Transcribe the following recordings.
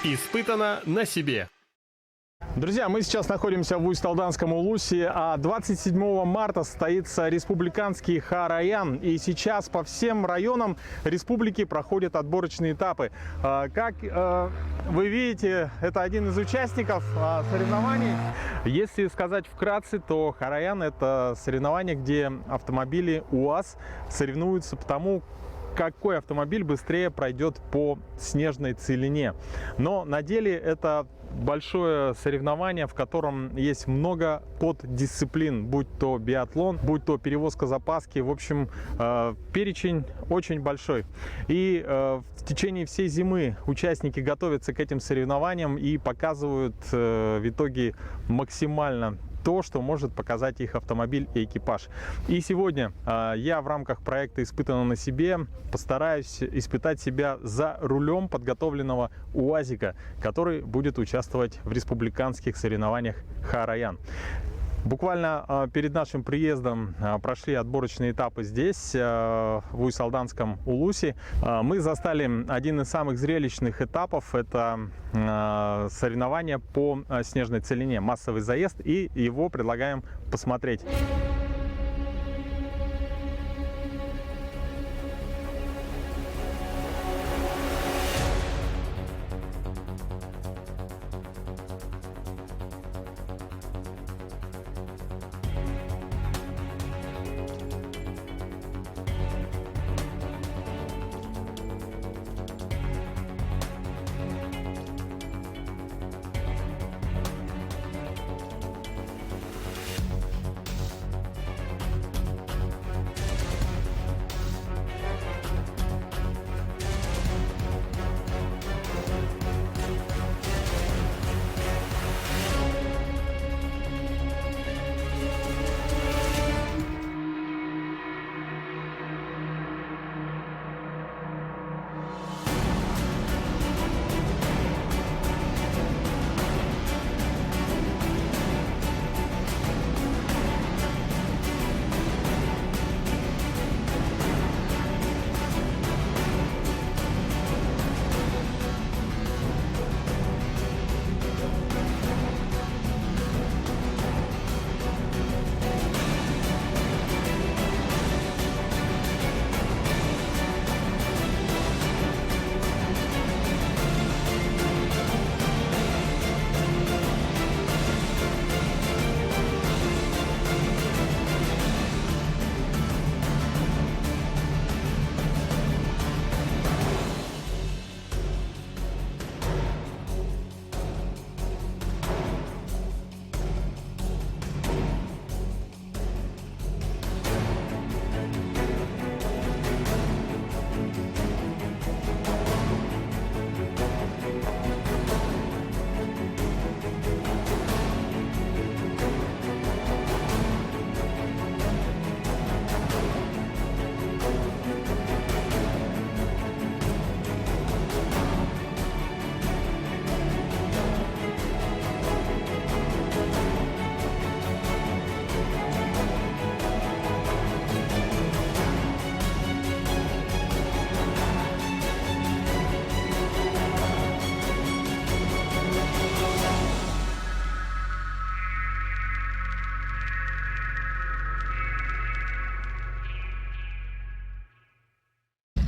Испытано на себе. Друзья, мы сейчас находимся в Усть-Алданском Улусе, а 27 марта состоится республиканский Ха-район. И сейчас по всем районам республики проходят отборочные этапы. Как вы видите, это один из участников соревнований. Если сказать вкратце, то Ха-район — это соревнование, где автомобили УАЗ соревнуются по тому, какой автомобиль быстрее пройдет по снежной целине. Но на деле это большое соревнование, в котором есть много поддисциплин, будь то биатлон, будь то перевозка запаски. В общем, перечень очень большой. И в течение всей зимы участники готовятся к этим соревнованиям и показывают в итоге максимально то, что может показать их автомобиль и экипаж. И сегодня я в рамках проекта «Испытано на себе» постараюсь испытать себя за рулем подготовленного УАЗика, который будет участвовать в республиканских соревнованиях Ха-район. Буквально перед нашим приездом прошли отборочные этапы здесь, в Усть-Алданском Улусе. Мы застали один из самых зрелищных этапов. Это соревнования по снежной целине, массовый заезд, и его предлагаем посмотреть.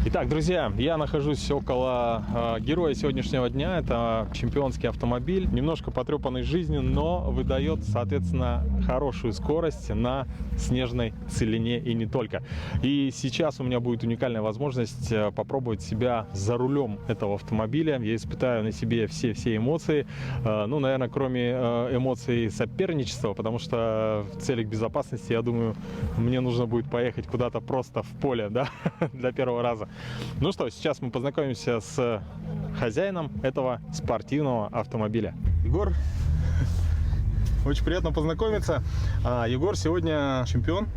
Итак, друзья, я нахожусь около героя сегодняшнего дня. Это чемпионский автомобиль, немножко потрепанный жизнью, но выдает, соответственно, хорошую скорость на снежной целине и не только. И сейчас у меня будет уникальная возможность попробовать себя за рулем этого автомобиля. Я испытаю на себе все эмоции. Ну, наверное, кроме эмоций соперничества, потому что в целях безопасности, я думаю, мне нужно будет поехать куда-то просто в поле, да, для первого раза. Ну что, сейчас мы познакомимся с хозяином этого спортивного автомобиля. Егор, очень приятно познакомиться. Егор сегодня чемпион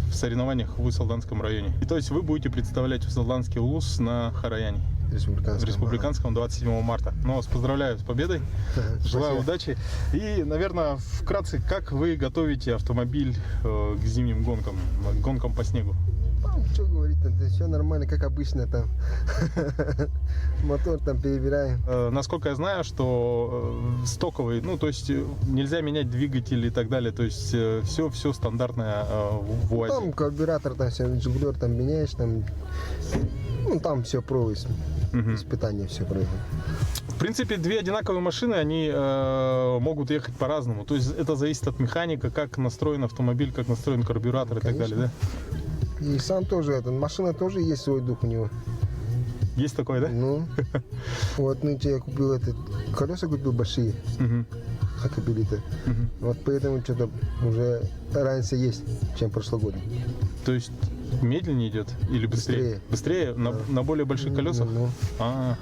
в соревнованиях в Усть-Алданском районе. И то есть вы будете представлять Усть-Алданский Улус на Ха-районе. Республиканском 27 марта. Ну, вас поздравляю с победой. Желаю удачи. И, наверное, вкратце, как вы готовите автомобиль к зимним гонкам по снегу? Что говорить, это все нормально, как обычно там. Мотор там перебираем. Насколько я знаю, что стоковый, ну то есть нельзя менять двигатель и так далее, то есть все стандартное в УАЗе. Там карбюратор, там все, джигулер там меняешь, там, ну там все про испытания, все про. В принципе, две одинаковые машины, они могут ехать по-разному. То есть это зависит от механика, как настроен автомобиль, как настроен карбюратор и так далее, да? И сам тоже, машина тоже есть свой дух у него. Есть такое, да? Ну, вот нынче я купил колеса купил большие, хакабилиты. Вот поэтому что-то уже разница есть, чем прошлогодний. То есть медленнее идет или быстрее? Быстрее на более больших колесах? Ну, А.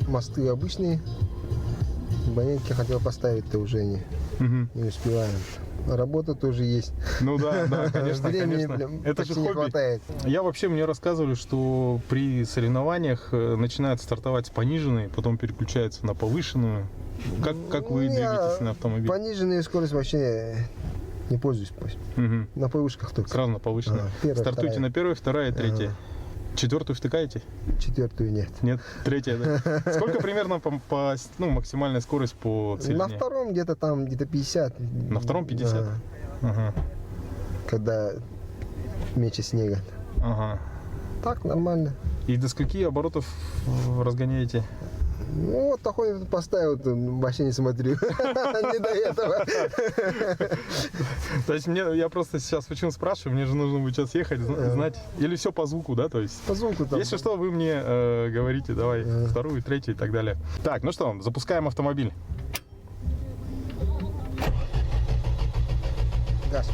мосты обычные, абонентки хотел поставить-то уже не успеваем. Работа тоже есть. Ну да, конечно, Времени, конечно. Это же почти не хобби. хватает. Мне рассказывали, что при соревнованиях начинают стартовать с пониженной, потом переключаются на повышенную. Как вы двигаетесь на автомобиле? Пониженную скорость вообще не пользуюсь. Угу. На повышках только. Сразу на повышенную. Первая, Стартуете вторая. на первой, вторая, третья. Четвертую втыкаете? Четвертую нет. Нет, третья, да. Сколько примерно по максимальная скорость по целине? На втором где-то 50. На втором 50? Да. Ага. Когда меньше снега. Ага. Так, нормально. И до скольки оборотов разгоняете? Ну, вот такой поставил, вообще не смотрю. Не до этого. То есть я просто сейчас почему спрашиваю, мне же нужно будет сейчас ехать, знать. Или все по звуку, да? То есть. По звуку там. Если что, вы мне говорите, давай вторую, третью и так далее. Так, ну что, запускаем автомобиль. Газ.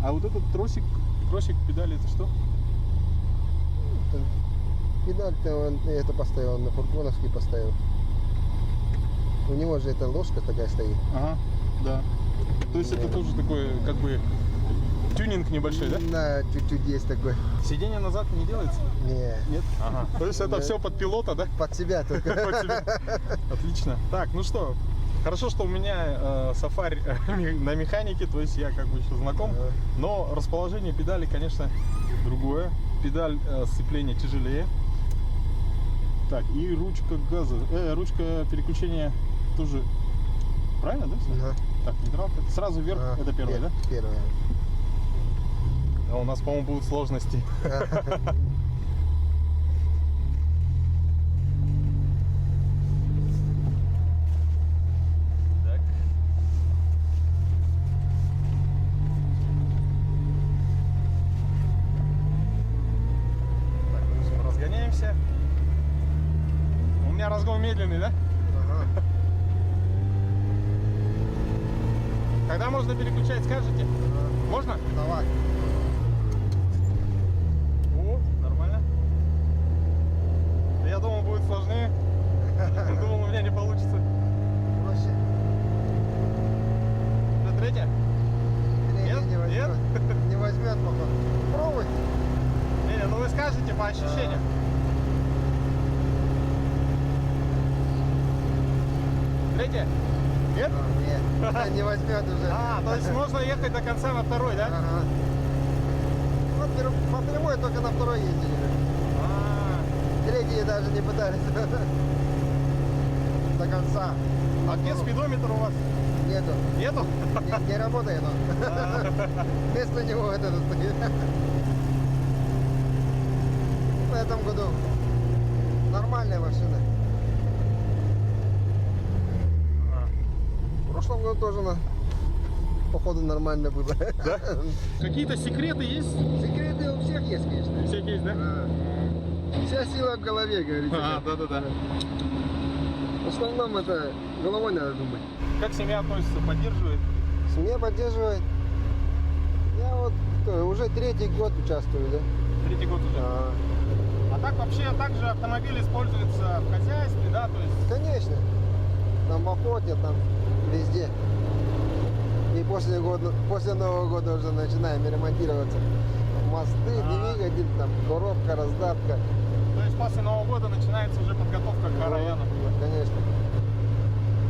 А вот этот тросик педали, это что? Педаль-то он это поставил, на фургоновский поставил. У него же эта ложка такая стоит. Ага, да. То есть это тоже такой, как бы, тюнинг небольшой, да? Да, чуть-чуть есть такой. Сиденье назад не делается? Не, Нет? Ага. То есть это все под пилота, да? под себя только. Под себя. Отлично. Так, ну что, хорошо, что у меня Сафарь на механике, то есть я как бы еще знаком, но расположение педали, конечно, другое. Педаль сцепления тяжелее. Так, и ручка газа, ручка переключения тоже, правильно, да? Ага. Так, нейтралка, сразу вверх, это первая, да? Первая. А у нас, по-моему, будут сложности. Так. Так, мы разгоняемся. У меня разгон медленный, да? Ага. Когда можно переключать, скажете? Можно? Давай. О, нормально. Я думал, будет сложнее. Думал, у меня не получится. Проще. Это третья? Третья не возьмет. Нет? Не возьмет, походу. Пробуй. Не, ну вы скажете по ощущениям. Третья? Нет? Нет, не возьмет уже. А, то есть можно ехать до конца на второй, да? Ага. Вот по прямой только на второй ездили. А, Третьи даже не пытались. До конца. а где спидометр у вас? Нету. Нету? Не работает он. Вместо него вот этот стоит. В этом году нормальная машина. В прошлом году тоже походу нормально было. Да? Какие-то секреты есть? Секреты у всех есть, конечно. Всех есть, да? Вся сила в голове, говорится. Да. В основном это головой надо думать. Как семья относится, поддерживает? Семья поддерживает. Я вот уже третий год участвую, да? Третий год уже. А так вообще также автомобиль используется в хозяйстве, да? То есть... Конечно. Там в охоте, там везде. И после Нового года уже начинаем ремонтироваться. Мосты, двигатель, там коробка, раздатка. То есть после Нового года начинается уже подготовка к району. Конечно.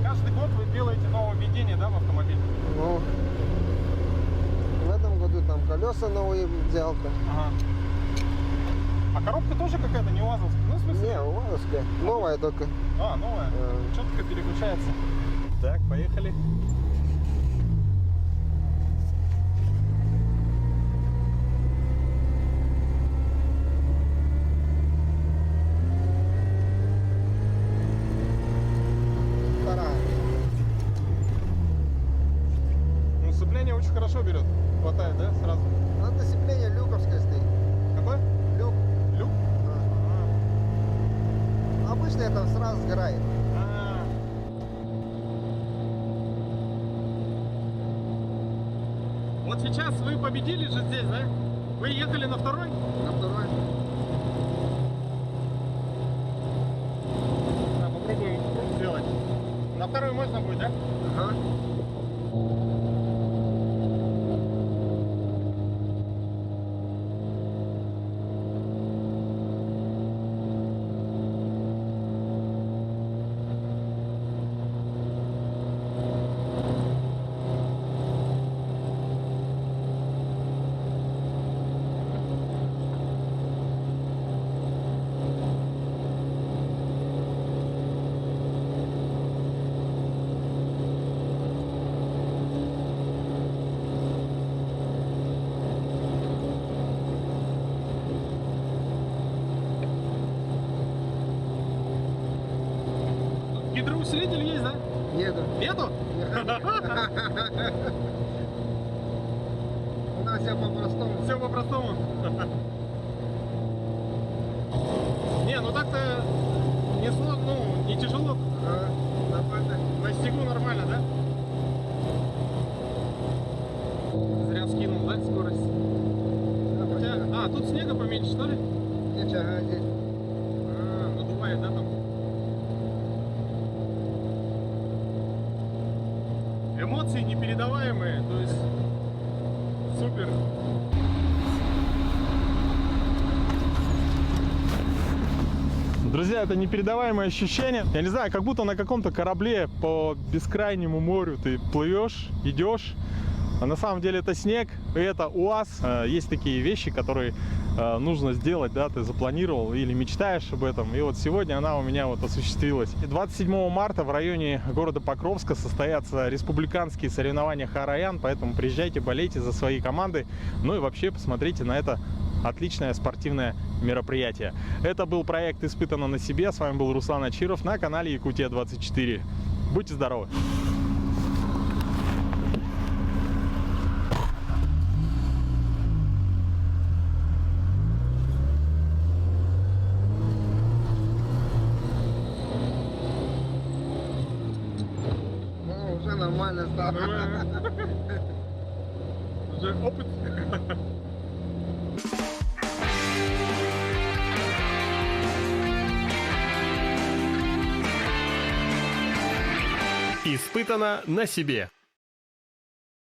Каждый год вы делаете нововведение, да, в автомобиль? Ну, колеса новые взял-то. Ага. А коробка тоже какая-то не УАЗовская? Ну, в смысле? Не, УАЗовская. Новая только. А, новая. Четко переключается. Так, поехали. Вторая. Ну, сцепление очень хорошо берет. Хватает, да, сразу? Ну, это сцепление люковское стоит. Какое? Люк. Люк? Обычно это сразу сгорает. А. Вот сейчас вы победили же здесь, да? Вы ехали на второй? На второй. Да, попробуем сделать. На второй можно будет, да? Ага. Гидроусилитель есть, да? Нету. Нету? У нас все по-простому. Все по-простому. Не, ну так-то не сложно, ну, не тяжело. Ага. Нормально. На снегу нормально, да? Зря скинул, да, скорость? Хотя, тут снега поменьше, что ли? Ничего, здесь. Надувает, да, там? Эмоции непередаваемые, то есть супер. Друзья, это непередаваемое ощущение. Я не знаю, как будто на каком-то корабле по бескрайнему морю ты плывешь, идешь. А на самом деле это снег, и это УАЗ. Есть такие вещи, которые нужно сделать, да, ты запланировал или мечтаешь об этом. И вот сегодня она у меня вот осуществилась. 27 марта в районе города Покровска состоятся республиканские соревнования Хараян, поэтому приезжайте, болейте за свои команды. Ну и вообще посмотрите на это отличное спортивное мероприятие. Это был проект «Испытано на себе». С вами был Руслан Ачиров на канале Якутия 24. Будьте здоровы! Ну, уже нормально стало. Уже опыт. Испытано на себе.